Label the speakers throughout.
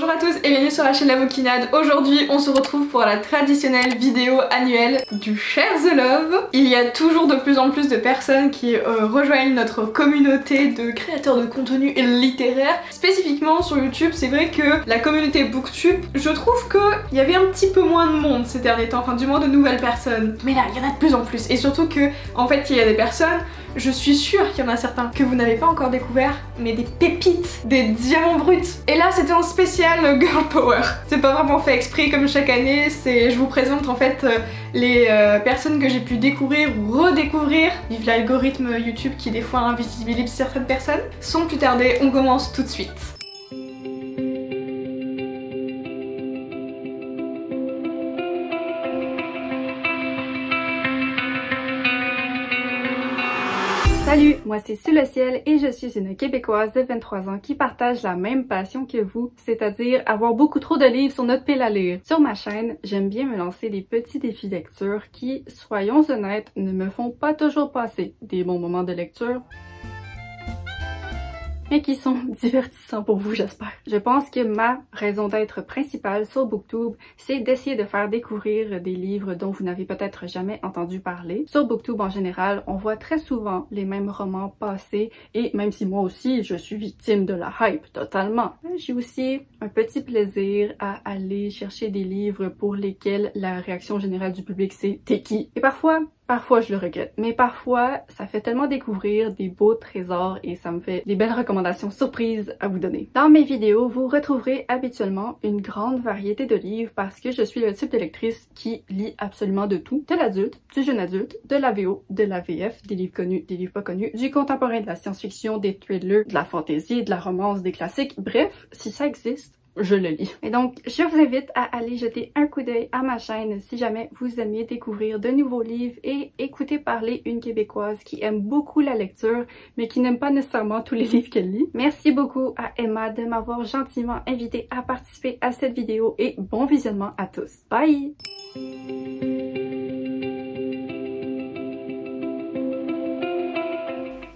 Speaker 1: Bonjour à tous et bienvenue sur la chaîne La Moquinade. Aujourd'hui on se retrouve pour la traditionnelle vidéo annuelle du Share the Love. Il y a toujours de plus en plus de personnes qui rejoignent notre communauté de créateurs de contenu littéraire. Spécifiquement sur YouTube, c'est vrai que la communauté Booktube, je trouve qu'il y avait un petit peu moins de monde ces derniers temps, enfin du moins de nouvelles personnes. Mais là, il y en a de plus en plus et surtout que en fait il y a des personnes, je suis sûre qu'il y en a certains que vous n'avez pas encore découvert, mais des pépites, des diamants bruts. Et là c'était un spécial Girl Power. C'est pas vraiment fait exprès comme chaque année, je vous présente en fait les personnes que j'ai pu découvrir ou redécouvrir. Vive l'algorithme YouTube qui des fois invisibilise certaines personnes. Sans plus tarder, on commence tout de suite.
Speaker 2: Salut, moi c'est Sue le ciel et je suis une Québécoise de 23 ans qui partage la même passion que vous, c'est-à-dire avoir beaucoup trop de livres sur notre pile à lire. Sur ma chaîne, j'aime bien me lancer des petits défis lecture qui, soyons honnêtes, ne me font pas toujours passer des bons moments de lecture, mais qui sont divertissants pour vous, j'espère. Je pense que ma raison d'être principale sur Booktube, c'est d'essayer de faire découvrir des livres dont vous n'avez peut-être jamais entendu parler. Sur Booktube en général, on voit très souvent les mêmes romans passer et même si moi aussi je suis victime de la hype totalement, j'ai aussi un petit plaisir à aller chercher des livres pour lesquels la réaction générale du public c'est « t'es qui ?» Et parfois je le regrette, mais parfois ça fait tellement découvrir des beaux trésors et ça me fait des belles recommandations surprises à vous donner. Dans mes vidéos, vous retrouverez habituellement une grande variété de livres parce que je suis le type de lectrice qui lit absolument de tout, de l'adulte, du jeune adulte, de la VO, de la VF, des livres connus, des livres pas connus, du contemporain, de la science-fiction, des thrillers, de la fantasy, de la romance, des classiques, bref, si ça existe, je le lis. Et donc, je vous invite à aller jeter un coup d'œil à ma chaîne si jamais vous aimiez découvrir de nouveaux livres et écouter parler une Québécoise qui aime beaucoup la lecture, mais qui n'aime pas nécessairement tous les livres qu'elle lit. Merci beaucoup à Emma de m'avoir gentiment invité à participer à cette vidéo et bon visionnement à tous. Bye!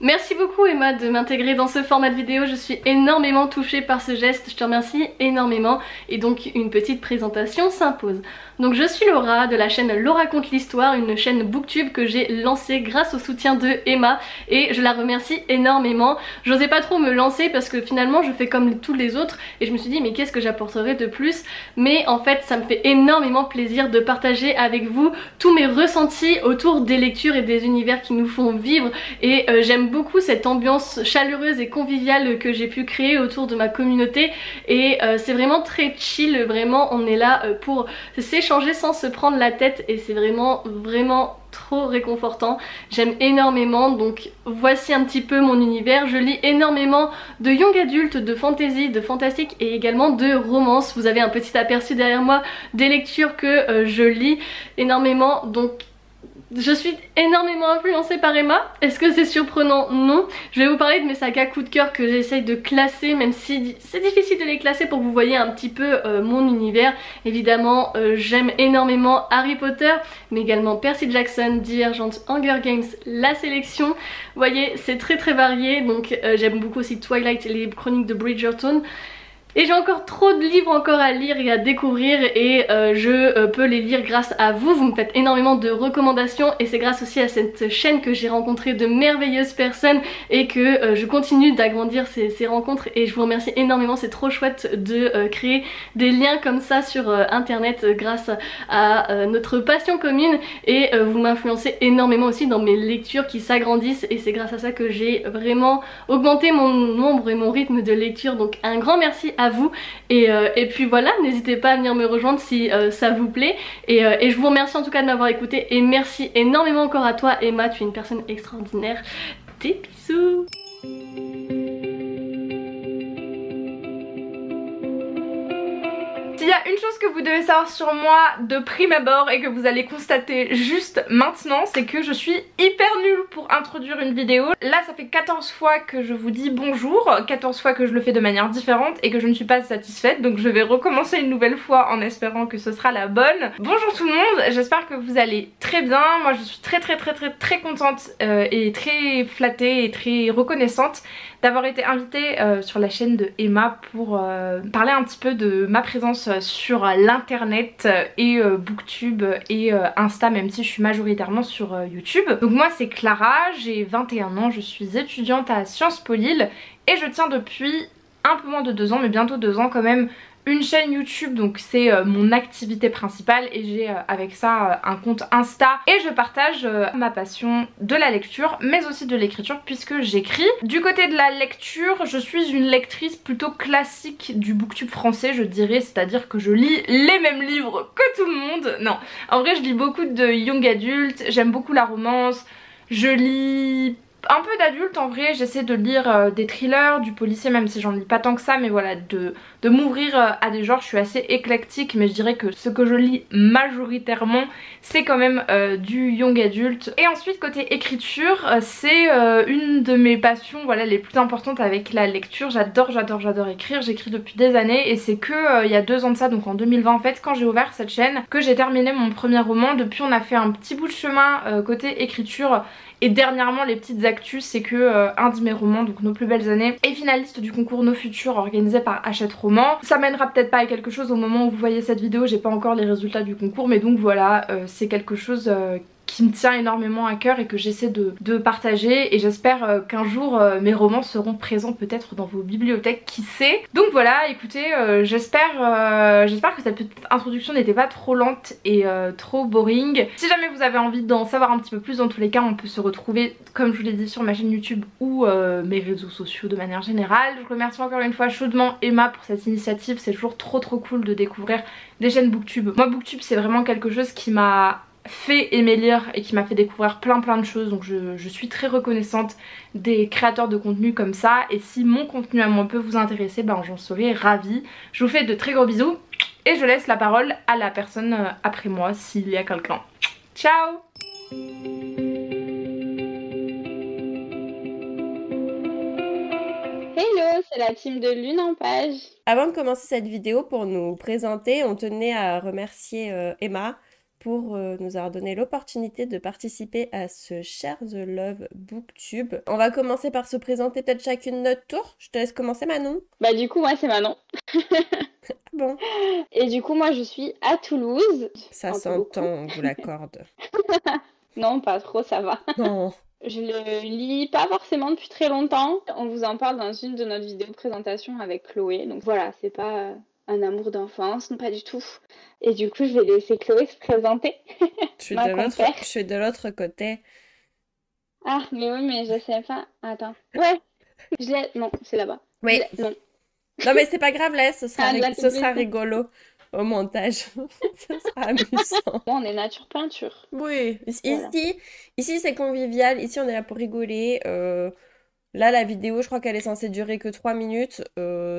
Speaker 3: Merci beaucoup Emma de m'intégrer dans ce format de vidéo, je suis énormément touchée par ce geste, je te remercie énormément et donc une petite présentation s'impose. Donc je suis Laura de la chaîne Laura Conte l'Histoire, une chaîne Booktube que j'ai lancée grâce au soutien de Emma et je la remercie énormément. J'osais pas trop me lancer parce que finalement je fais comme tous les autres et je me suis dit mais qu'est-ce que j'apporterais de plus, mais en fait ça me fait énormément plaisir de partager avec vous tous mes ressentis autour des lectures et des univers qui nous font vivre et j'aime beaucoup cette ambiance chaleureuse et conviviale que j'ai pu créer autour de ma communauté et c'est vraiment très chill, vraiment on est là pour s'échanger sans se prendre la tête et c'est vraiment trop réconfortant. J'aime énormément, donc voici un petit peu mon univers. Je lis énormément de young adultes, de fantasy, de fantastique et également de romance. Vous avez un petit aperçu derrière moi des lectures que je lis énormément, donc je suis énormément influencée par Emma. Est-ce que c'est surprenant? Non. Je vais vous parler de mes sagas coup de cœur que j'essaye de classer, même si c'est difficile de les classer pour que vous voyez un petit peu mon univers. Évidemment, j'aime énormément Harry Potter, mais également Percy Jackson, Divergente, Hunger Games, La Sélection. Vous voyez, c'est très varié, donc j'aime beaucoup aussi Twilight et les chroniques de Bridgerton. Et j'ai encore trop de livres encore à lire et à découvrir et je peux les lire grâce à vous. Vous me faites énormément de recommandations et c'est grâce aussi à cette chaîne que j'ai rencontré de merveilleuses personnes et que je continue d'agrandir ces rencontres et je vous remercie énormément. C'est trop chouette de créer des liens comme ça sur internet grâce à notre passion commune et vous m'influencez énormément aussi dans mes lectures qui s'agrandissent et c'est grâce à ça que j'ai vraiment augmenté mon nombre et mon rythme de lecture, donc un grand merci à vous et puis voilà, n'hésitez pas à venir me rejoindre si ça vous plaît et je vous remercie en tout cas de m'avoir écouté et merci énormément encore à toi Emma, tu es une personne extraordinaire. Des bisous.
Speaker 1: S'il y a une chose que vous devez savoir sur moi de prime abord et que vous allez constater juste maintenant, c'est que je suis hyper nulle pour introduire une vidéo. Là ça fait 14 fois que je vous dis bonjour, 14 fois que je le fais de manière différente et que je ne suis pas satisfaite, donc je vais recommencer une nouvelle fois en espérant que ce sera la bonne. Bonjour tout le monde, j'espère que vous allez très bien. Moi je suis très contente et très flattée et très reconnaissante d'avoir été invitée sur la chaîne de Emma pour parler un petit peu de ma présence sur l'internet et Booktube et Insta, même si je suis majoritairement sur YouTube. Donc moi c'est Clara, j'ai 21 ans, je suis étudiante à Sciences Po Lille et je tiens depuis un peu moins de 2 ans, mais bientôt 2 ans quand même, une chaîne YouTube, donc c'est mon activité principale et j'ai avec ça un compte Insta et je partage ma passion de la lecture mais aussi de l'écriture puisque j'écris. Du côté de la lecture, je suis une lectrice plutôt classique du Booktube français je dirais, c'est-à-dire que je lis les mêmes livres que tout le monde. Non, en vrai je lis beaucoup de young adult, j'aime beaucoup la romance, je lis un peu d'adulte en vrai, j'essaie de lire des thrillers, du policier même si j'en lis pas tant que ça, mais voilà, de m'ouvrir à des genres. Je suis assez éclectique mais je dirais que ce que je lis majoritairement c'est quand même du young adulte. Et ensuite côté écriture, c'est une de mes passions voilà, les plus importantes avec la lecture. J'adore écrire, j'écris depuis des années et c'est que il y a 2 ans de ça, donc en 2020 en fait, quand j'ai ouvert cette chaîne, que j'ai terminé mon premier roman. Depuis on a fait un petit bout de chemin côté écriture. Et dernièrement les petites actus c'est que un de mes romans, donc Nos plus belles années, est finaliste du concours Nos futurs organisé par Hachette Roman. Ça mènera peut-être pas à quelque chose au moment où vous voyez cette vidéo, j'ai pas encore les résultats du concours, mais donc voilà, c'est quelque chose qui me tient énormément à cœur et que j'essaie de partager et j'espère qu'un jour mes romans seront présents peut-être dans vos bibliothèques, qui sait. Donc voilà, écoutez, j'espère que cette petite introduction n'était pas trop lente et trop boring. Si jamais vous avez envie d'en savoir un petit peu plus, dans tous les cas on peut se retrouver comme je vous l'ai dit sur ma chaîne YouTube ou mes réseaux sociaux de manière générale. Je remercie encore une fois chaudement Emma pour cette initiative, c'est toujours trop cool de découvrir des chaînes Booktube. Moi Booktube c'est vraiment quelque chose qui m'a fait aimer lire et qui m'a fait découvrir plein de choses, donc je suis très reconnaissante des créateurs de contenu comme ça et si mon contenu à moi peut vous intéresser, ben j'en serai ravie. Je vous fais de très gros bisous et je laisse la parole à la personne après moi s'il y a quelqu'un. Ciao!
Speaker 4: Hello, c'est la team de Lune en page.
Speaker 5: Avant de commencer cette vidéo, pour nous présenter, on tenait à remercier Emma pour nous avoir donné l'opportunité de participer à ce Share the Love Booktube. On va commencer par se présenter peut-être chacune notre tour. Je te laisse commencer Manon.
Speaker 4: Bah du coup moi c'est Manon.
Speaker 5: Bon.
Speaker 4: Et du coup moi je suis à Toulouse.
Speaker 5: Ça s'entend, on vous l'accorde.
Speaker 4: Non pas trop, ça va.
Speaker 5: Non.
Speaker 4: Je le lis pas forcément depuis très longtemps. On vous en parle dans une de notre vidéo présentation avec Chloé. Donc voilà, c'est pas un amour d'enfance, non pas du tout. Et du coup je vais laisser Chloé se présenter.
Speaker 5: Je suis de l'autre côté.
Speaker 4: Ah mais oui mais je sais pas. Attends. Ouais. Non, c'est là-bas.
Speaker 5: Oui. Non mais c'est pas grave là, ce sera rigolo au montage. Ce sera amusant.
Speaker 4: Bon, on est nature peinture.
Speaker 5: Oui,
Speaker 4: Voilà.
Speaker 5: ici c'est convivial, ici on est là pour rigoler. Là la vidéo je crois qu'elle est censée durer que 3 minutes.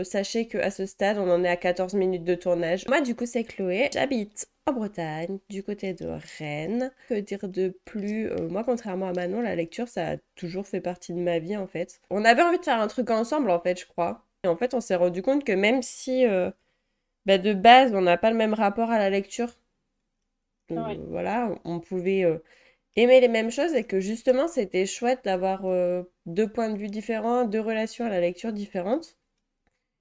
Speaker 5: Sachez qu'à ce stade on en est à 14 minutes de tournage. Moi du coup c'est Chloé, j'habite en Bretagne, du côté de Rennes. Que dire de plus? Moi contrairement à Manon, la lecture ça a toujours fait partie de ma vie en fait. On avait envie de faire un truc ensemble en fait je crois. Et en fait on s'est rendu compte que même si de base on n'a pas le même rapport à la lecture,
Speaker 4: Ouais.
Speaker 5: voilà, on pouvait aimer les mêmes choses et que justement c'était chouette d'avoir 2 points de vue différents, 2 relations à la lecture différentes.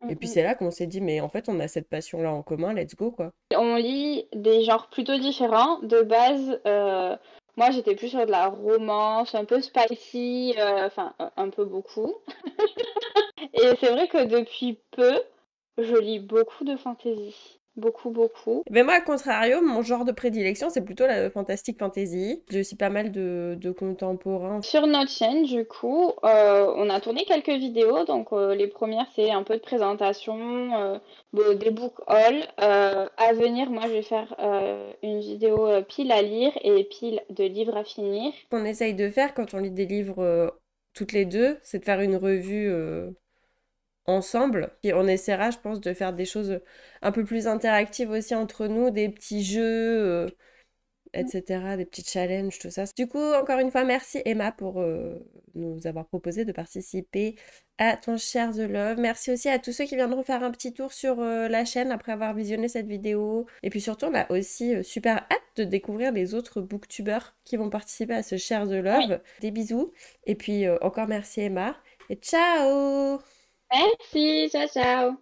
Speaker 5: Et puis c'est là qu'on s'est dit mais en fait on a cette passion là en commun, let's go quoi.
Speaker 4: On lit des genres plutôt différents. De base, moi j'étais plus sur de la romance, un peu spicy, enfin un peu beaucoup. Et c'est vrai que depuis peu, je lis beaucoup de fantasy. Beaucoup.
Speaker 5: Mais moi, à contrario, mon genre de prédilection, c'est plutôt la fantastique fantasy. J'ai aussi pas mal de contemporains.
Speaker 4: Sur notre chaîne, du coup, on a tourné quelques vidéos. Donc, les premières, c'est un peu de présentation, des book hauls. À venir, moi, je vais faire une vidéo pile à lire et pile de livres à finir.
Speaker 5: Ce qu'on essaye de faire quand on lit des livres toutes les deux, c'est de faire une revue ensemble. Et on essaiera, je pense, de faire des choses un peu plus interactives aussi entre nous, des petits jeux, etc., des petits challenges, tout ça. Du coup, encore une fois, merci Emma pour nous avoir proposé de participer à ton Share the Love. Merci aussi à tous ceux qui viendront faire un petit tour sur la chaîne après avoir visionné cette vidéo. Et puis surtout, on a aussi super hâte de découvrir les autres booktubeurs qui vont participer à ce Share the Love. Oui. Des bisous. Et puis encore merci Emma. Et ciao!
Speaker 4: Merci, ciao ciao!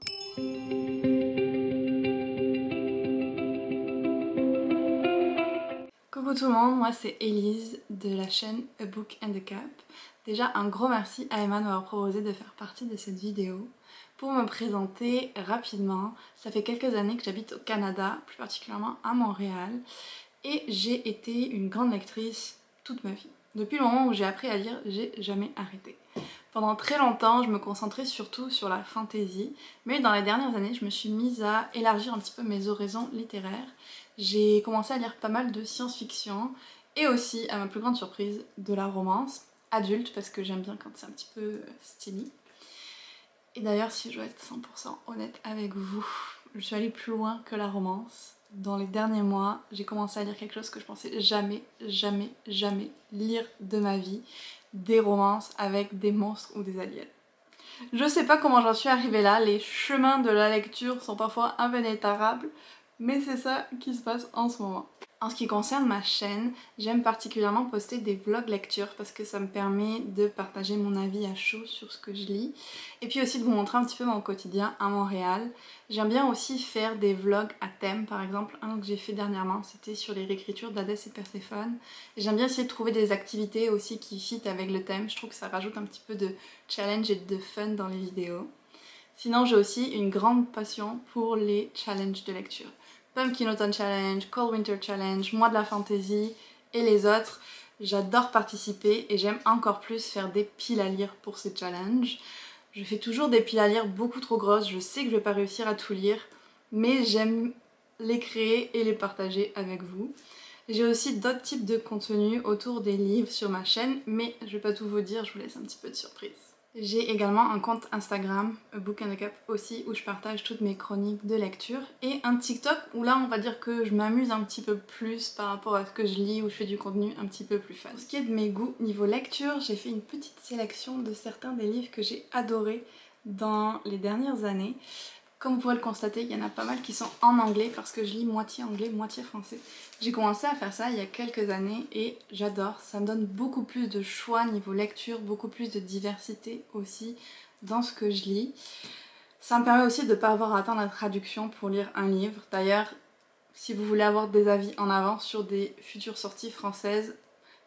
Speaker 1: Coucou tout le monde, moi c'est Elise de la chaîne A Book and a Cup. Déjà un gros merci à Emma de m'avoir proposé de faire partie de cette vidéo. Pour me présenter rapidement, ça fait quelques années que j'habite au Canada, plus particulièrement à Montréal, et j'ai été une grande lectrice toute ma vie. Depuis le moment où j'ai appris à lire, j'ai jamais arrêté. Pendant très longtemps, je me concentrais surtout sur la fantasy, mais dans les dernières années, je me suis mise à élargir un petit peu mes horizons littéraires. J'ai commencé à lire pas mal de science-fiction et aussi, à ma plus grande surprise, de la romance adulte parce que j'aime bien quand c'est un petit peu steamy. Et d'ailleurs, si je dois être 100% honnête avec vous, je suis allée plus loin que la romance. Dans les derniers mois, j'ai commencé à lire quelque chose que je pensais jamais lire de ma vie, des romances avec des monstres ou des aliens. Je sais pas comment j'en suis arrivée là, les chemins de la lecture sont parfois impénétrables, mais c'est ça qui se passe en ce moment. En ce qui concerne ma chaîne, j'aime particulièrement poster des vlogs lecture parce que ça me permet de partager mon avis à chaud sur ce que je lis et puis aussi de vous montrer un petit peu mon quotidien à Montréal. J'aime bien aussi faire des vlogs à thème, par exemple un que j'ai fait dernièrement c'était sur les réécritures d'Hadès et Perséphone. J'aime bien essayer de trouver des activités aussi qui fit avec le thème, je trouve que ça rajoute un petit peu de challenge et de fun dans les vidéos. Sinon j'ai aussi une grande passion pour les challenges de lecture. Pumpkin Autumn Challenge, Cold Winter Challenge, Mois de la Fantasy et les autres. J'adore participer et j'aime encore plus faire des piles à lire pour ces challenges. Je fais toujours des piles à lire beaucoup trop grosses, je sais que je vais pas réussir à tout lire, mais j'aime les créer et les partager avec vous. J'ai aussi d'autres types de contenus autour des livres sur ma chaîne, mais je vais pas tout vous dire, je vous laisse un petit peu de surprise. J'ai également un compte Instagram, A Book and a Cup aussi, où je partage toutes mes chroniques de lecture, et un TikTok où là on va dire que je m'amuse un petit peu plus par rapport à ce que je lis, où je fais du contenu un petit peu plus fun. Pour ce qui est de mes goûts niveau lecture, j'ai fait une petite sélection de certains des livres que j'ai adorés dans les dernières années. Comme vous pourrez le constater, il y en a pas mal qui sont en anglais parce que je lis moitié anglais, moitié français. J'ai commencé à faire ça il y a quelques années et j'adore. Ça me donne beaucoup plus de choix niveau lecture, beaucoup plus de diversité aussi dans ce que je lis. Ça me permet aussi de ne pas avoir à attendre la traduction pour lire un livre. D'ailleurs, si vous voulez avoir des avis en avance sur des futures sorties françaises,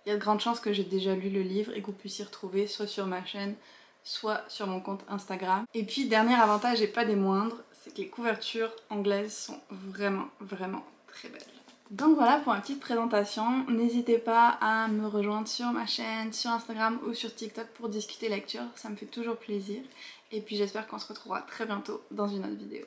Speaker 1: il y a de grandes chances que j'ai déjà lu le livre et que vous puissiez retrouver soit sur ma chaîne, soit sur mon compte Instagram. Et puis dernier avantage et pas des moindres, c'est que les couvertures anglaises sont vraiment très belles. Donc voilà pour ma petite présentation, n'hésitez pas à me rejoindre sur ma chaîne, sur Instagram ou sur TikTok pour discuter lecture, ça me fait toujours plaisir. Et puis j'espère qu'on se retrouvera très bientôt dans une autre vidéo.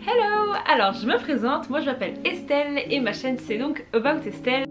Speaker 6: Hello! Alors je me présente, moi je m'appelle Estelle et ma chaîne c'est donc About Estelle.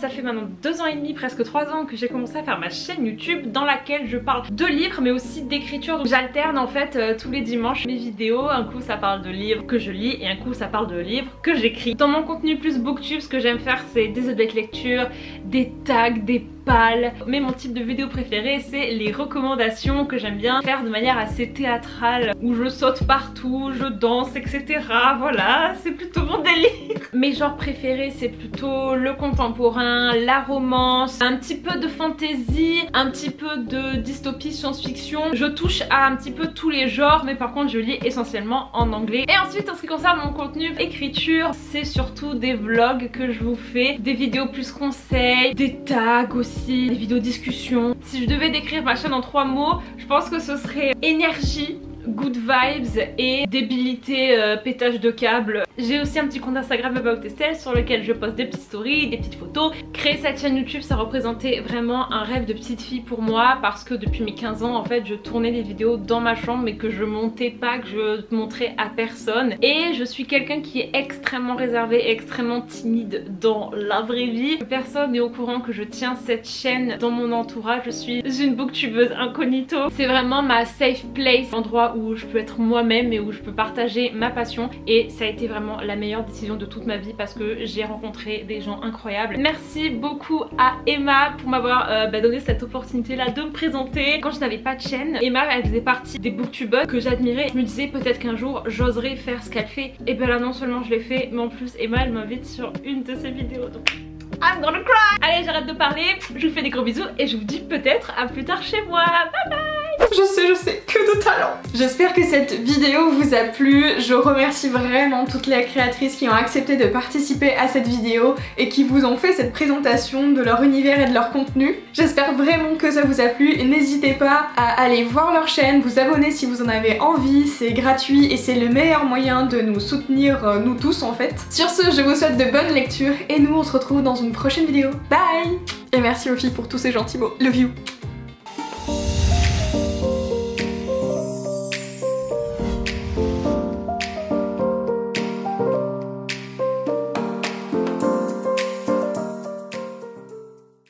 Speaker 6: Ça fait maintenant 2 ans et demi, presque 3 ans que j'ai commencé à faire ma chaîne YouTube dans laquelle je parle de livres mais aussi d'écriture. Donc j'alterne en fait tous les dimanches mes vidéos. Un coup ça parle de livres que je lis et un coup ça parle de livres que j'écris. Dans mon contenu plus booktube, ce que j'aime faire c'est des updates lecture, des tags, des pales. Mais mon type de vidéo préféré c'est les recommandations que j'aime bien faire de manière assez théâtrale où je saute partout, je danse etc. Voilà, c'est plutôt mon délire. Mes genres préférés c'est plutôt le contemporain, la romance, un petit peu de fantasy, un petit peu de dystopie, science-fiction. Je touche à un petit peu tous les genres mais par contre je lis essentiellement en anglais. Et ensuite en ce qui concerne mon contenu écriture, c'est surtout des vlogs que je vous fais, des vidéos plus conseils, des tags aussi, des vidéos discussion. Si je devais décrire ma chaîne en 3 mots, je pense que ce serait énergie, good vibes et débilité, pétage de câble. J'ai aussi un petit compte Instagram About Estelle sur lequel je poste des petites stories, des petites photos. Créer cette chaîne YouTube, ça représentait vraiment un rêve de petite fille pour moi parce que depuis mes 15 ans en fait je tournais des vidéos dans ma chambre mais que je montais pas, que je montrais à personne. Et je suis quelqu'un qui est extrêmement réservé, extrêmement timide dans la vraie vie. Personne n'est au courant que je tiens cette chaîne dans mon entourage. Je suis une booktubeuse incognito. C'est vraiment ma safe place, endroit où je peux être moi-même et où je peux partager ma passion. Et ça a été vraiment la meilleure décision de toute ma vie parce que j'ai rencontré des gens incroyables. Merci beaucoup à Emma pour m'avoir donné cette opportunité là de me présenter. Quand je n'avais pas de chaîne, Emma elle faisait partie des booktubeuses que j'admirais. Je me disais peut-être qu'un jour j'oserais faire ce qu'elle fait. Et ben là non seulement je l'ai fait mais en plus Emma elle m'invite sur une de ses vidéos. Donc I'm gonna cry. Allez, j'arrête de parler, je vous fais des gros bisous et je vous dis peut-être à plus tard chez moi. Bye bye.
Speaker 1: Je sais, que de talent. J'espère que cette vidéo vous a plu. Je remercie vraiment toutes les créatrices qui ont accepté de participer à cette vidéo et qui vous ont fait cette présentation de leur univers et de leur contenu. J'espère vraiment que ça vous a plu et n'hésitez pas à aller voir leur chaîne, vous abonner si vous en avez envie, c'est gratuit et c'est le meilleur moyen de nous soutenir, nous tous en fait. Sur ce, je vous souhaite de bonnes lectures et nous on se retrouve dans une prochaine vidéo. Bye! Et merci aux filles pour tous ces gentils mots. Love you!